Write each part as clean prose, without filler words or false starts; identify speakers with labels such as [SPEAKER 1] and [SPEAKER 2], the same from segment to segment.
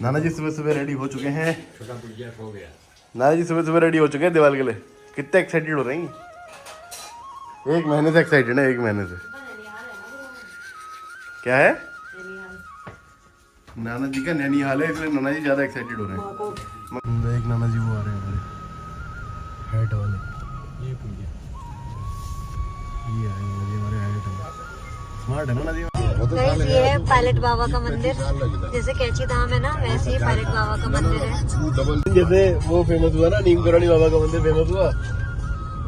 [SPEAKER 1] नाना जी सुबह सुबह रेडी हो चुके हैं। नाना जी सुबह सुबह रेडी हो चुके हैं दिवाली के लिए। कितने एक्साइटेड हो रहे हैं? 1 महीने से एक्साइटेड है, 1 महीने से। क्या है? नाना जी का नैनीहाल है, इसलिए नाना जी ज्यादा एक्साइटेड हो रहे हैं। एक नाना जी वो आ रहे हैं हमारे हैट वाले। ये आए नाना जी हमारे हैट वाले। स्मार्ट है नाना जी।
[SPEAKER 2] ये है पायलट बाबा का मंदिर। जैसे कैची धाम है ना, वैसे ही पायलट बाबा का मंदिर है।
[SPEAKER 1] जैसे वो फेमस हुआ ना, नीम करौली बाबा का मंदिर फेमस हुआ,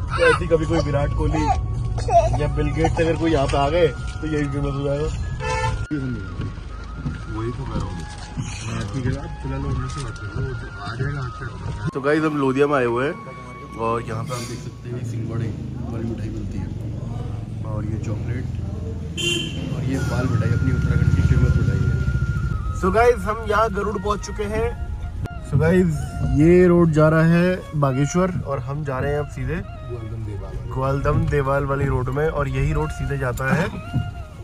[SPEAKER 1] तो ऐसी कभी कोई विराट कोहली या बिल गेट्स अगर कोई यहाँ पे आ गए तो यही फेमस हो जाएगा। वही तो कह रहा हूँ। तो गाइस हम लोधिया में आए हुए हैं और यहाँ पे आप देख सकते हैं सिंगवाड़े वाली मिठाई मिलती है, और ये चॉकलेट और ये बाल मिठाई अपनी उत्तराखंड की फेमस मिठाई है। सो गाइस हम यहाँ गरुड़ पहुँच चुके हैं। सो गाइस ये रोड जा रहा है बागेश्वर और हम जा रहे हैं अब सीधे ग्वालदम देवाल वाली रोड में, और यही रोड सीधे जाता है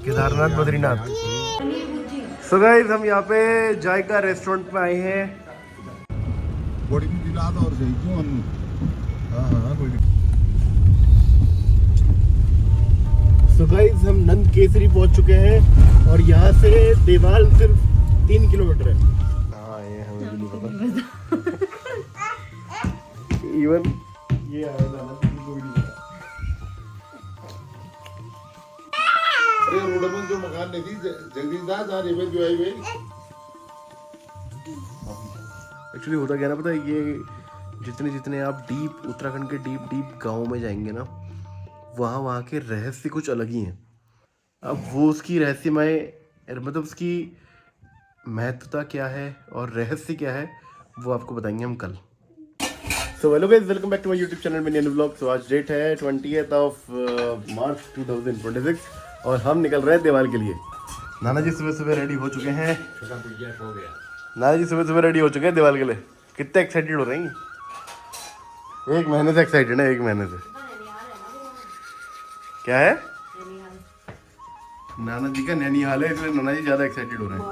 [SPEAKER 1] केदारनाथ बद्रीनाथ। सो गाइस हम यहाँ पे जायका रेस्टोरेंट में आए हैं।
[SPEAKER 3] बड़ी भी दिला दो और सही क्यों अन्नू? हाँ कोई।
[SPEAKER 1] सो गाइस हम नंद केसरी पहुंच चुके हैं और यहाँ से देवाल सिर्फ 3 किलोमीटर है। हाँ ये हमें भी नहीं पता। इवन ये आया था ना, इनको भी नहीं पता।
[SPEAKER 3] अरे रोड में जो मकान नहीं थी जगदीश दास आ रेवे जो आई वे।
[SPEAKER 1] एक्चुअली होता क्या ना, पता है, ये जितने आप डीप उत्तराखंड के डीप गाँव में जाएंगे ना, वहाँ के रहस्य कुछ अलग ही हैं। अब वो उसकी रहस्यमय मतलब उसकी महत्वता क्या है और रहस्य क्या है वो आपको बताएंगे हम कल। So hello guys, welcome back to my YouTube channel में व्लॉग। सो आज डेट है 20th ऑफ मार्च 2026 और हम निकल रहे हैं देवाल के लिए। नाना जी सुबह सुबह रेडी हो चुके हैं। नाना जी सुबह सुबह रेडी हो चुके हैं दिवाली के लिए। कितने एक्साइटेड हो रहे हैं? 1 महीने से एक्साइटेड है, 1 महीने से। क्या है? नाना जी का नैनीहाल है, इसलिए नाना जी ज्यादा एक्साइटेड हो रहे हैं।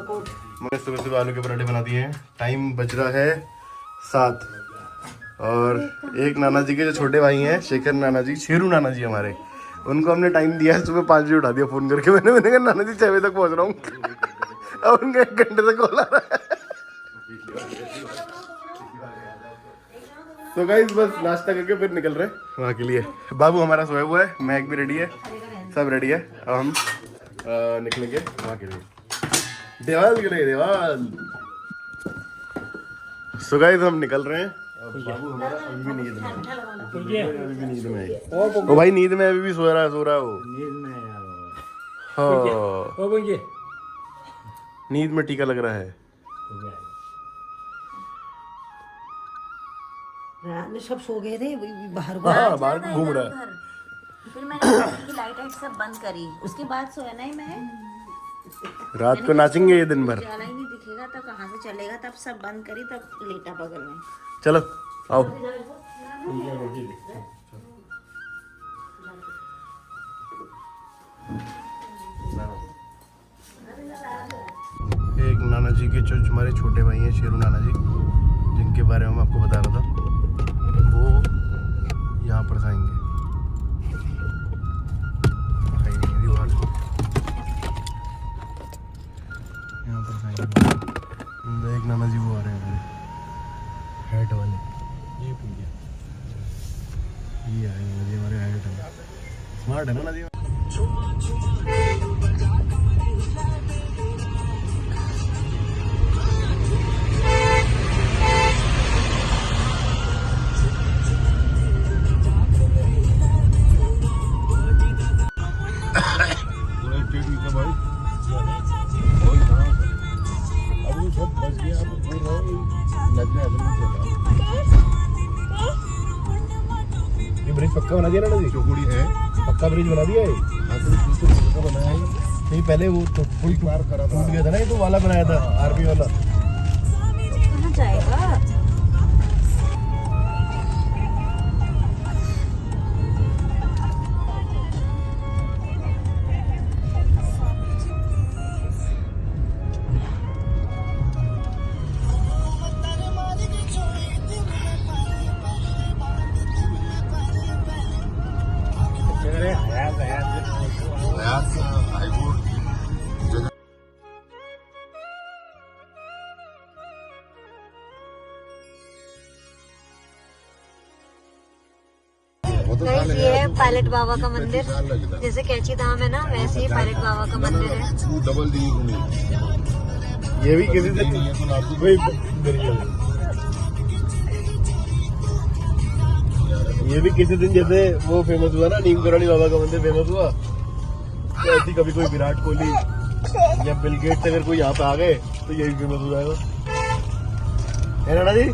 [SPEAKER 1] मैंने सुबह सुबह आलू के पराठे बना दिए हैं। टाइम बज रहा है 7 और एक नाना जी के जो छोटे भाई हैं शेखर नाना जी, शेरू नाना जी हमारे, उनको हमने टाइम दिया है सुबह 5 बजे उठा दिया फ़ोन करके। मैंने कहा नाना जी 6 बजे तक पहुँच रहा हूँ। अब उनका 1 घंटे से कॉल आ रहा है। तो गाइस बस नाश्ता करके फिर निकल रहे हैं वहाँ के लिए। बाबू हमारा सोया हुआ है, मैग भी रेडी है, सब रेडी है। अब हम निकलेंगे वहाँ के लिए, देवाल के लिए, देवाल। सो गाइस हम निकल रहे हैं। बाबू हमारा अभी भी नींद में है, अभी भी नींद में है। ओ भाई नींद में अभी भी सो रहा है वो। हाँ नींद में टीका लग रहा है।
[SPEAKER 2] सब सो गए थे बाहर
[SPEAKER 1] घूम रहा है।
[SPEAKER 4] फिर मैंने लाइट सब बंद करी, उसके बाद सोया नहीं मैं।
[SPEAKER 1] रात को नाचेंगे ये दिन भर।
[SPEAKER 4] उजाला ही नहीं दिखेगा तब कहाँ से चलेगा, तब सब बंद करी, तब लेटा बगल में।
[SPEAKER 1] चलो आओ। एक नाना जी के जो हमारे छोटे भाई हैं शेरू नाना जी, जिनके बारे में मैं आपको बता रहा था, वो यहाँ पर आएंगे। यहाँ पर आएंगे एक नाना जी वो आ रहे हैं हमारे हैट वाले। ये आए नाना जी हमारे हैट वाले। स्मार्ट है नाना जी। ये ब्रिज पक्का बना दिया ना जी?
[SPEAKER 3] चौकुड़ी है,
[SPEAKER 1] पक्का ब्रिज बना दिया है।
[SPEAKER 3] हाँ तो पक्का बनाया है।
[SPEAKER 1] नहीं पहले वो तो फुल
[SPEAKER 3] पार करा था,
[SPEAKER 1] टूट गया था ना, ये तो वाला बनाया था आर्मी वाला।
[SPEAKER 4] कहाँ जाएगा?
[SPEAKER 3] वो तो
[SPEAKER 2] गाइस ये है पायलट बाबा का मंदिर। जैसे कैची धाम है ना, वैसे ही पायलट बाबा का मंदिर है।
[SPEAKER 3] डबल दी
[SPEAKER 1] ये भी किसी से ये भी किसी दिन जैसे वो फेमस हुआ ना, नीम करौली बाबा का मंदिर फेमस हुआ, तो ऐसी कभी कोई विराट कोहली या बिल गेट्स अगर कोई यहाँ पे आ गए तो यही फेमस हो जाएगा, है ना जी?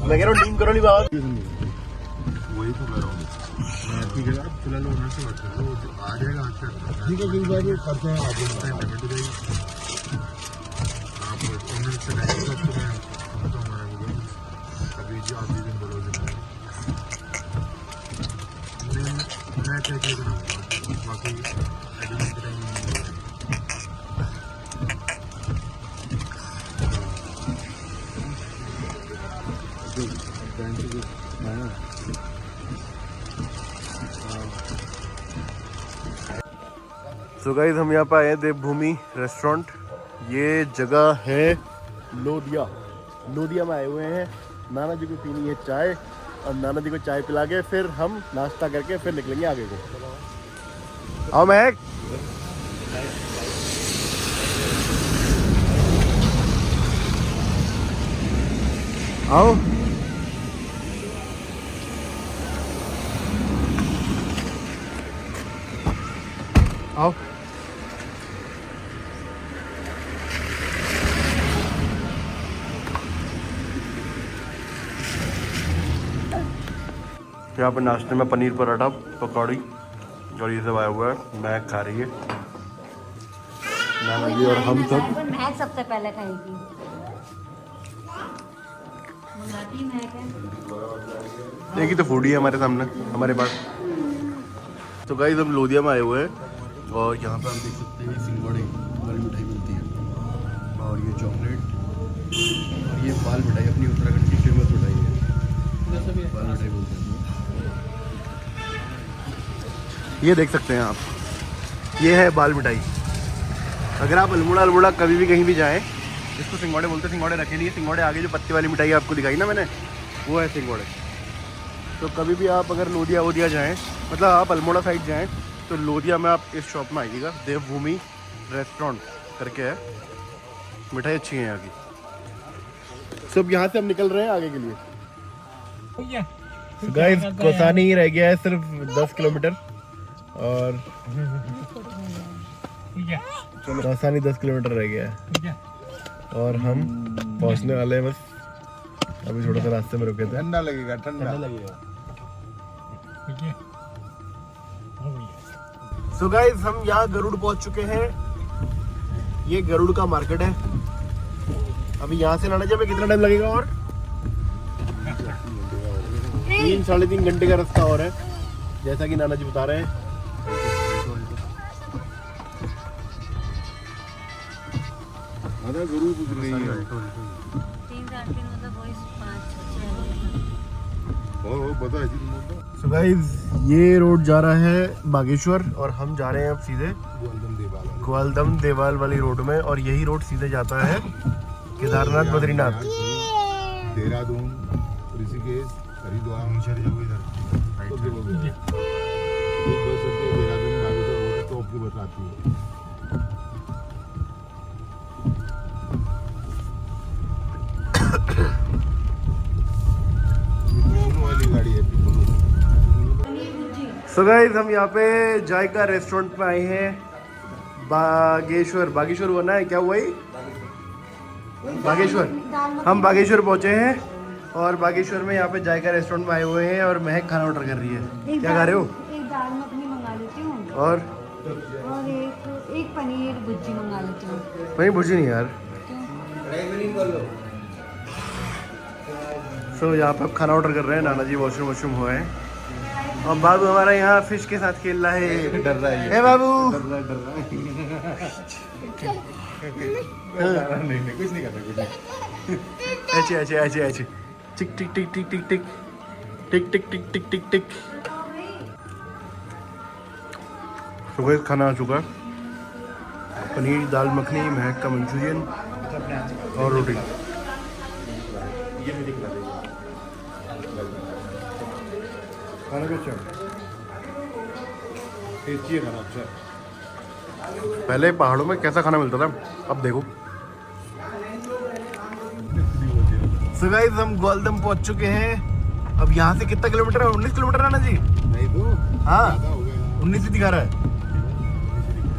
[SPEAKER 1] मैं कह रहा हूँ नीम करौली बाबा।
[SPEAKER 3] वही तो कह रहा हूँ ठीक है। आप फिलहाल ओनर से बात कर लो, आ जाएगा ठीक है। किस बार ये करते हैं आप पेमेंट हो जाएगी। आप ओनर से रहेंगे तो आपको मैं तो हमारा होगा अभी जो आप दिन बोलोगे मैं क्या क्या करूँगा बाकी एडमिशन का टाइम
[SPEAKER 1] सो गाइस हम यहाँ पे आए हैं देवभूमि रेस्टोरेंट। ये जगह है लोधिया। लोधिया में आए हुए हैं। नाना जी को पीनी है चाय और नाना जी को चाय पिला के फिर हम नाश्ता करके फिर निकलेंगे आगे को। आओ महक। आओ आओ। यहाँ पर नाश्ते में पनीर पराठा, पकौड़ी और ये सब आया हुआ है। महक खा रही है, नाना जी और हम सब।
[SPEAKER 2] महक सबसे पहले खाएगी। मंगाती महक है।
[SPEAKER 1] एक ही तो फूडी है हमारे सामने, हमारे पास। तो गाइस हम लोधिया में आए हुए हैं और यहाँ पे हम देख सकते हैं सिंगोड़े वाली मिठाई मिलती है और ये चॉकलेट और ये बाल मिठाई अपनी उत्तराखंड की फेमस मिठाई है, बाल मिठाई बोलते हैं। ये देख सकते हैं आप, ये है बाल मिठाई। अगर आप अल्मोड़ा कभी भी कहीं भी जाएं, इसको सिंगोड़े बोलते हैं। सिंगोड़े रखे नहीं है, सिंगोड़े आगे जो पत्ती वाली मिठाई आपको दिखाई ना मैंने, वो है सिंगोड़े। तो कभी भी आप अगर लोधिया जाएं, मतलब आप अल्मोड़ा साइड जाएं, तो लोधिया में आप इस शॉप में आइएगा। देवभूमि रेस्टोरेंट करके है। मिठाई अच्छी है यहाँ की। सब यहाँ से हम निकल रहे हैं आगे के लिए। गाइस कोसानी ही रह गया है सिर्फ 10 किलोमीटर और कोसानी 10 किलोमीटर रह गया है और हम पहुँचने वाले हैं बस। अभी थोड़ा सा रास्ते में रुके थे।
[SPEAKER 3] ठंडा लगेगा, ठंडा लगेगा।
[SPEAKER 1] सो गाइस हम यहाँ गरुड़ पहुंच चुके हैं। ये गरुड़ का मार्केट है। अभी यहाँ से नाना जी हमें कितना टाइम लगेगा? और 3-3.5 घंटे का रास्ता और है, जैसा कि नाना जी बता रहे हैं।
[SPEAKER 3] अरे गुरु कुछ नहीं है।
[SPEAKER 2] 3-3 मतलब वही 5-6
[SPEAKER 3] ओ बता ऐसी
[SPEAKER 1] सो गाइस ये रोड जा रहा है बागेश्वर और हम जा रहे हैं अब सीधे ग्वालदम देवाल वाली रोड में। और यही रोड सीधे जाता है केदारनाथ बद्रीनाथ।
[SPEAKER 3] देहरादून, ऋषिकेश, हरिद्वार, तो देखोगे। एक बस होती है देहरादून बागेश्वर रोड, टॉप की बस आती है। वाली गाड़ी है।
[SPEAKER 1] सो गाइस हम यहाँ पे जायका रेस्टोरेंट में आए हैं। बागेश्वर हुआ ना है, क्या हुआ ही? बागेश्वर। हम बागेश्वर पहुँचे हैं और बागेश्वर में यहाँ पे जायका रेस्टोरेंट में आए हुए हैं और महक खाना ऑर्डर कर रही है। क्या खा रहे हो?
[SPEAKER 2] एक दाल मखनी मंगा लेती हूँ
[SPEAKER 1] और
[SPEAKER 2] एक पनीर भुर्जी मंगा लेती हूँ।
[SPEAKER 1] पनीर भुर्जी नहीं यार। सो यहाँ पे अब खाना ऑर्डर कर रहे हैं। नाना जी वॉशरूम हुआ है और बाबू हमारा यहाँ फिश के साथ खेल रहा है।
[SPEAKER 3] डर रहा है।
[SPEAKER 1] ए बाबू
[SPEAKER 3] डर रहा है। नहीं कुछ नहीं करता, कुछ नहीं।
[SPEAKER 1] ऐसे टिक टिक टिक टिक टिक टिक टिक टिक टिक टिक टिक टिक। सुबह खाना आ चुका है। पनीर दाल मखनी, महक का मंचूरियन और रोटी।
[SPEAKER 3] खाना भी अच्छा है, टेस्टी है खाना, अच्छा है।
[SPEAKER 1] पहले पहाड़ों में कैसा खाना मिलता था, अब देखो। So guys, हम ग्वालदम पहुंच चुके हैं। अब यहाँ से कितना किलोमीटर है? 19 किलोमीटर है ना जी?
[SPEAKER 3] नहीं तो
[SPEAKER 1] हाँ,
[SPEAKER 3] ज़्यादा हो गया।
[SPEAKER 1] 19 ही दिखा रहा है।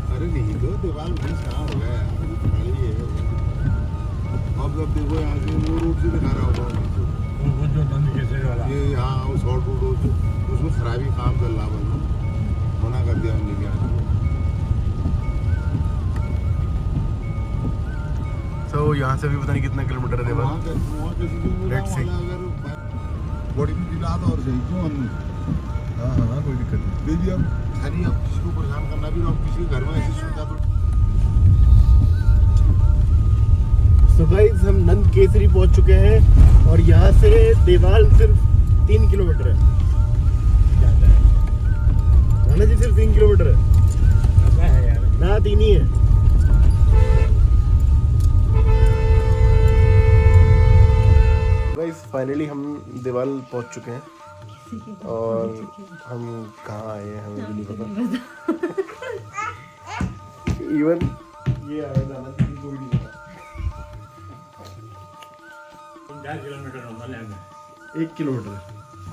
[SPEAKER 3] अरे नहीं तो दीवार 20 कहाँ हो गया यार, अभी तो खाली है। अब जब देखो यहाँ से वो रोड से दिखा रहा होगा वो जो नंद केसरी वाला, ये यहाँ वो शॉर्ट रोड उसमें खराबी काम चल रहा बंदा, मना कर दिया हमने क्या।
[SPEAKER 1] तो यहाँ से भी पता नहीं कितना किलोमीटर है देवाल।
[SPEAKER 3] वहाँ कैसे
[SPEAKER 1] Let's see.
[SPEAKER 3] अगर बॉडी में दिला तो और सही क्यों हम। हाँ हाँ कोई दिक्कत नहीं, दे दिया खाली। अब किसी को परेशान करना भी ना, किसी के घर में ऐसी सुविधा तो।
[SPEAKER 1] So guys, हम नंद केसरी पहुंच चुके हैं और यहाँ से देवाल सिर्फ 3 किलोमीटर है। राणा जी सिर्फ 3 किलोमीटर है ना, 3 ही है। गाइस फाइनली हम देवाल पहुंच चुके हैं और हम कहाँ आए हैं हमें भी नहीं पता। इवन ये आए राणा जी को भी नहीं पता।
[SPEAKER 5] 50 किलोमीटर होगा लैंड
[SPEAKER 1] 1 किलोमीटर है।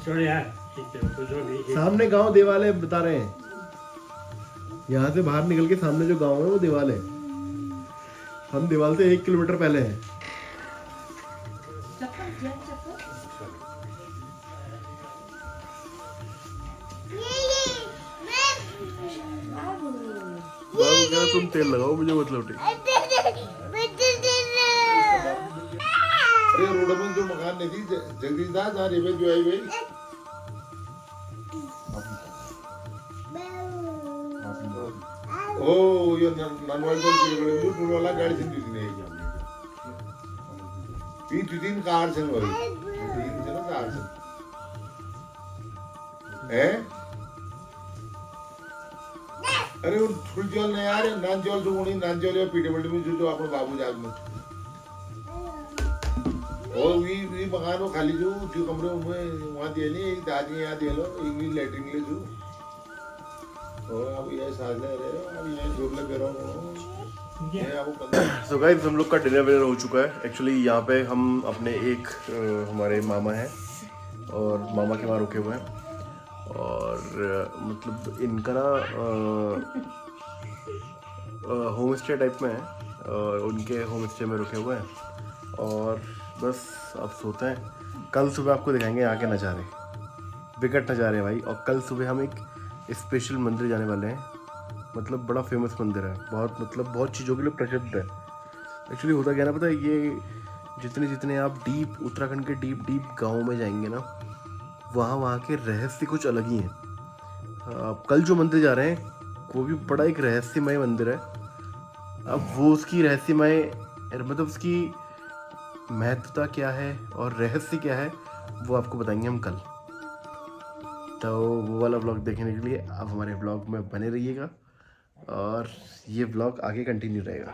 [SPEAKER 5] छोड़ यार, ठीक है तो जो भी
[SPEAKER 1] सामने गांव देवाल है बता रहे हैं। यहाँ से बाहर निकल के सामने जो गांव है वो देवाल है। हम देवाल से 1 किलोमीटर पहले हैं। बाबू कह रहा तुम तेल लगाओ मुझे मत लौटे।
[SPEAKER 3] अरे रोड में जो मकान नहीं थी जगदीश दास जहाँ रेलवे जो आई हुई ओ ये ननवाल जो टूल वाला गाड़ी से दूसरी नहीं तीन कार से वही तीन से ना कार से है। अरे वो फुल जल नहीं यार, नान जल जो उन्हीं नान जल या पीडब्ल्यूडी में जो अपने बाबू जाग में और वी मकान वो खाली जो कमरे में वहाँ दिए नहीं, एक दादी यहाँ दिए लो, एक भी लेटरिन ले जो और अब ये साथ ले रहे हो, अब ये झोपले पे रहो ये आपको पता।
[SPEAKER 1] So guys, हम लोग का डिनर विनर हो चुका है। एक्चुअली यहाँ पे हम अपने एक हमारे मामा हैं और मामा के वहाँ रुके हुए हैं और मतलब इनका ना होम स्टे टाइप में है और उनके होम स्टे में रुके हुए हैं और बस अब सोते हैं। कल सुबह आपको दिखाएंगे यहाँ के नज़ारे, विकट नज़ारे भाई। और कल सुबह हम एक स्पेशल मंदिर जाने वाले हैं, मतलब बड़ा फेमस मंदिर है, बहुत मतलब बहुत चीज़ों के लिए प्रसिद्ध है। एक्चुअली होता क्या ना पता है, ये जितने आप डीप उत्तराखंड के डीप गाँव में जाएंगे ना, वहाँ के रहस्य कुछ अलग ही हैं। अब कल जो मंदिर जा रहे हैं वो भी बड़ा एक रहस्यमय मंदिर है। अब वो उसकी रहस्यमय मतलब उसकी महत्वता क्या है और रहस्य क्या है वो आपको बताएंगे हम कल। तो वो वाला व्लॉग देखने के लिए आप हमारे व्लॉग में बने रहिएगा और ये व्लॉग आगे कंटिन्यू रहेगा।